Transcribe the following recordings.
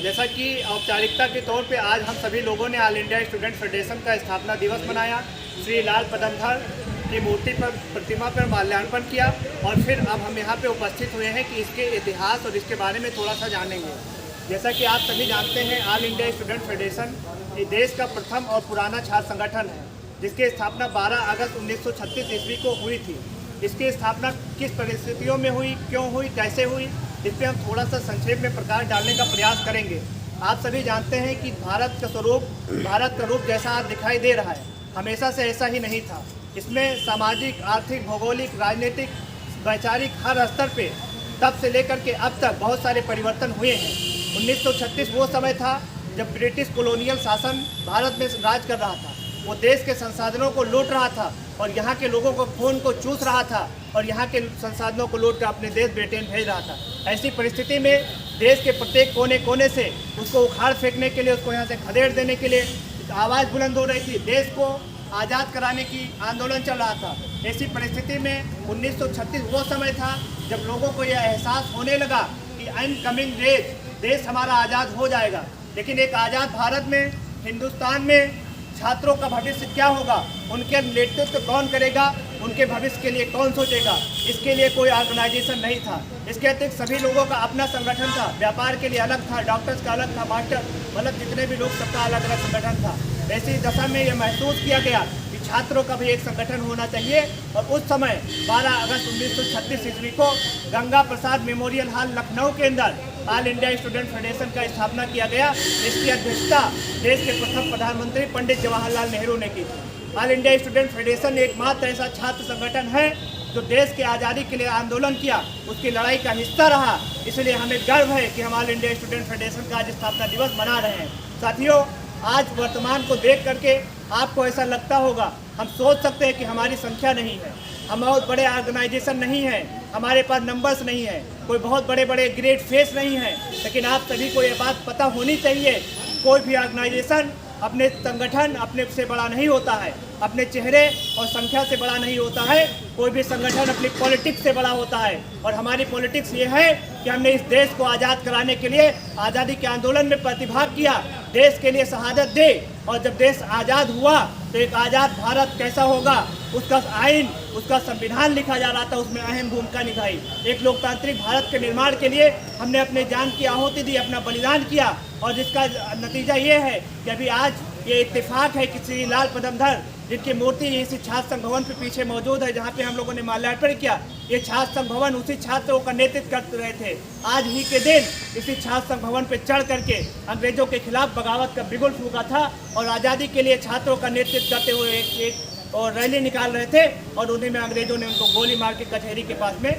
जैसा कि औपचारिकता के तौर पे आज हम सभी लोगों ने ऑल इंडिया स्टूडेंट फेडरेशन का स्थापना दिवस मनाया। श्री लाल पदमधर की मूर्ति पर, प्रतिमा पर माल्यार्पण किया और फिर अब हम यहाँ पे उपस्थित हुए हैं कि इसके इतिहास और इसके बारे में थोड़ा सा जानेंगे। जैसा कि आप सभी जानते हैं, ऑल इंडिया स्टूडेंट फेडरेशन देश का प्रथम और पुराना छात्र संगठन है, जिसकी स्थापना 12 अगस्त 1936 ईस्वी को हुई थी। इसकी स्थापना किस परिस्थितियों में हुई, क्यों हुई, कैसे हुई, इस पर हम थोड़ा सा संक्षेप में प्रकाश डालने का प्रयास करेंगे। आप सभी जानते हैं कि भारत का रूप जैसा आज दिखाई दे रहा है, हमेशा से ऐसा ही नहीं था। इसमें सामाजिक, आर्थिक, भौगोलिक, राजनीतिक, वैचारिक हर स्तर पे तब से लेकर के अब तक बहुत सारे परिवर्तन हुए हैं। 1936 वो समय था जब ब्रिटिश कॉलोनियल शासन भारत में राज कर रहा था। वो देश के संसाधनों को लूट रहा था और यहाँ के लोगों को खून को चूस रहा था और यहाँ के संसाधनों को लूट कर अपने देश ब्रिटेन भेज रहा था। ऐसी परिस्थिति में देश के प्रत्येक कोने कोने से उसको उखाड़ फेंकने के लिए, उसको यहाँ से खदेड़ देने के लिए आवाज़ बुलंद हो रही थी। देश को आज़ाद कराने की आंदोलन चल रहा था। ऐसी परिस्थिति में 1936 वो समय था जब लोगों को यह एहसास होने लगा कि आई एम कमिंग डेज, देश हमारा आज़ाद हो जाएगा। लेकिन एक आज़ाद भारत में, हिंदुस्तान में छात्रों का भविष्य क्या होगा, उनके नेतृत्व कौन करेगा, उनके भविष्य के लिए कौन सोचेगा, इसके लिए कोई ऑर्गेनाइजेशन नहीं था। इसके अतिरिक्त सभी लोगों का अपना संगठन था। व्यापार के लिए अलग था, डॉक्टर्स का अलग था, मास्टर, मतलब जितने भी लोग, सबका अलग अलग संगठन था। ऐसी दशा में यह महसूस किया गया कि छात्रों का भी एक संगठन होना चाहिए और उस समय 12 अगस्त 1936 ईस्वी को गंगा प्रसाद मेमोरियल हॉल लखनऊ के अंदर ऑल इंडिया स्टूडेंट फेडरेशन का स्थापना किया गया। इसकी अध्यक्षता देश के प्रथम प्रधानमंत्री पंडित जवाहरलाल नेहरू ने की थी। ऑल इंडिया स्टूडेंट फेडरेशन एकमात्र ऐसा छात्र संगठन है जो देश के आज़ादी के लिए आंदोलन किया, उसकी लड़ाई का हिस्सा रहा। इसलिए हमें गर्व है कि हम ऑल इंडिया स्टूडेंट फेडरेशन का आज स्थापना दिवस मना रहे हैं। साथियों, आज वर्तमान को देख करके आपको ऐसा लगता होगा, हम सोच सकते हैं कि हमारी संख्या नहीं है, हम बहुत बड़े ऑर्गेनाइजेशन नहीं है, हमारे पास नंबर्स नहीं है, कोई बहुत बड़े बड़े ग्रेट फेस नहीं है। लेकिन आप सभी को ये बात पता होनी चाहिए, कोई भी ऑर्गेनाइजेशन अपने संगठन अपने से बड़ा नहीं होता है, अपने चेहरे और संख्या से बड़ा नहीं होता है। कोई भी संगठन अपनी पॉलिटिक्स से बड़ा होता है और हमारी पॉलिटिक्स ये है कि हमने इस देश को आज़ाद कराने के लिए आज़ादी के आंदोलन में प्रतिभाग किया, देश के लिए शहादत दे। और जब देश आज़ाद हुआ तो एक आज़ाद भारत कैसा होगा, उसका आइन, उसका संविधान लिखा जा रहा था, उसमें अहम भूमिका निभाई। एक लोकतांत्रिक भारत के निर्माण के लिए हमने अपने जान की आहुति दी, अपना बलिदान किया और जिसका नतीजा ये है कि अभी आज ये इत्तेफाक है कि श्री लाल पदमधर, जिनकी मूर्ति इसी छात्र संघ भवन पे पीछे मौजूद है, जहाँ पे हम लोगों ने माल्यार्पण किया, ये छात्र संघ भवन उसी छात्रों का नेतृत्व कर रहे थे। आज ही के दिन इसी छात्र संघ भवन पे चढ़ करके अंग्रेजों के खिलाफ बगावत का बिगुल फूंका था और आज़ादी के लिए छात्रों का नेतृत्व करते हुए एक और रैली निकाल रहे थे और उन्हीं में अंग्रेजों ने उनको गोली मार के कचहरी के पास में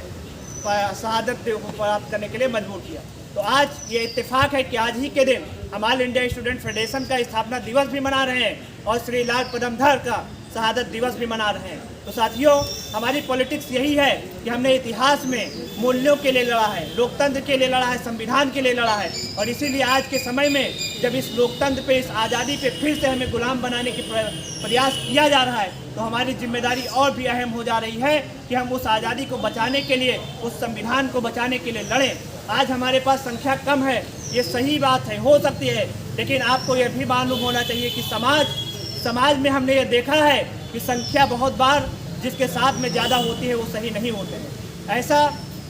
शहादत प्राप्त करने के लिए मजबूर किया। तो आज ये इत्तेफाक है कि आज ही के दिन हम ऑल इंडिया स्टूडेंट फेडरेशन का स्थापना दिवस भी मना रहे हैं और श्री लाल पदमधर का शहादत दिवस भी मना रहे हैं। तो साथियों, हमारी पॉलिटिक्स यही है कि हमने इतिहास में मूल्यों के लिए लड़ा है, लोकतंत्र के लिए लड़ा है, संविधान के लिए लड़ा है और इसीलिए आज के समय में जब इस लोकतंत्र पे, इस आज़ादी पे फिर से हमें गुलाम बनाने की प्रयास किया जा रहा है, तो हमारी जिम्मेदारी और भी अहम हो जा रही है कि हम उस आज़ादी को बचाने के लिए, उस संविधान को बचाने के लिए लड़ें। आज हमारे पास संख्या कम है, ये सही बात है, हो सकती है, लेकिन आपको यह भी मालूम होना चाहिए कि समाज में हमने ये देखा है कि संख्या बहुत बार जिसके साथ में ज़्यादा होती है वो सही नहीं होते हैं। ऐसा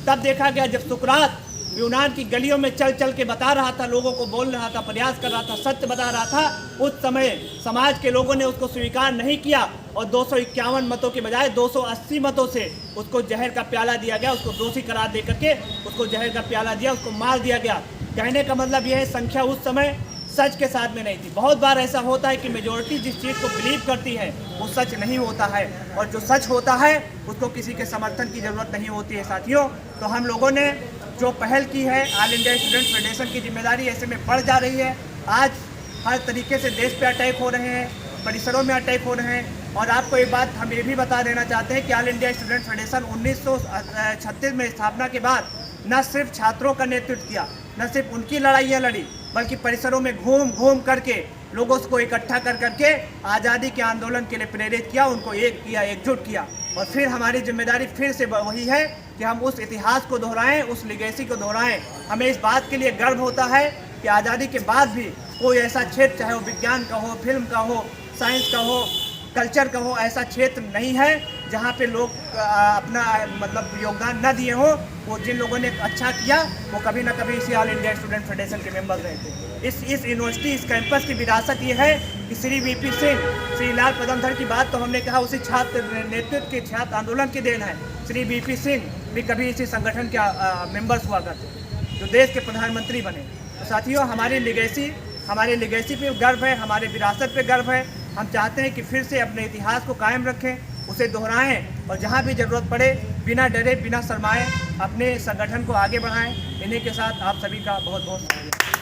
तब देखा गया जब सुकरात यूनान की गलियों में चल चल के बता रहा था, लोगों को बोल रहा था, प्रयास कर रहा था, सत्य बता रहा था। उस समय समाज के लोगों ने उसको स्वीकार नहीं किया और 251 मतों के बजाय 280 मतों से उसको जहर का प्याला दिया गया, उसको दोषी करार दे करके उसको जहर का प्याला दिया, उसको मार दिया गया। कहने का मतलब यह है, संख्या उस समय सच के साथ में नहीं थी। बहुत बार ऐसा होता है कि मेजोरिटी जिस चीज़ को बिलीव करती है वो सच नहीं होता है और जो सच होता है उसको किसी के समर्थन की ज़रूरत नहीं होती है। साथियों, तो हम लोगों ने जो पहल की है, ऑल इंडिया स्टूडेंट फेडरेशन की जिम्मेदारी ऐसे में बढ़ जा रही है। आज हर तरीके से देश पे अटैक हो रहे हैं, परिसरों में अटैक हो रहे हैं और आपको एक बात हम ये भी बता देना चाहते हैं कि ऑल इंडिया स्टूडेंट फेडरेशन 1936 में स्थापना के बाद न सिर्फ छात्रों का नेतृत्व किया, न सिर्फ उनकी लड़ाइयाँ लड़ी, बल्कि परिसरों में घूम घूम करके लोगों को इकट्ठा कर करके आज़ादी के आंदोलन के लिए प्रेरित किया, उनको एक किया, एकजुट किया। और फिर हमारी जिम्मेदारी फिर से वही है कि हम उस इतिहास को दोहराएं, उस लिगेसी को दोहराएं। हमें इस बात के लिए गर्व होता है कि आज़ादी के बाद भी कोई ऐसा क्षेत्र, चाहे वो विज्ञान का हो, फिल्म का हो, साइंस का हो, कल्चर का हो, ऐसा क्षेत्र नहीं है जहाँ पे लोग अपना मतलब योगदान न दिए हो। वो जिन लोगों ने अच्छा किया वो कभी ना कभी इसी ऑल इंडिया स्टूडेंट फेडरेशन के मेंबर रहे थे। इस यूनिवर्सिटी, इस कैंपस की विरासत ये है कि श्री वीपी सिंह, श्री लाल पदमधर की बात तो हमने कहा उसी छात्र नेतृत्व के, छात्र आंदोलन की देन है। श्री वीपी सिंह भी कभी इसी संगठन के मेंबर्स हुआ करते जो देश के प्रधानमंत्री बने। तो साथियों, हमारी लेगेसी पे गर्व है, हमारे विरासत पे गर्व है। हम चाहते हैं कि फिर से अपने इतिहास को कायम रखें, उसे दोहराएं और जहां भी ज़रूरत पड़े बिना डरे, बिना शर्माए अपने संगठन को आगे बढ़ाएं। इन्हीं के साथ आप सभी का बहुत बहुत शुक्रिया।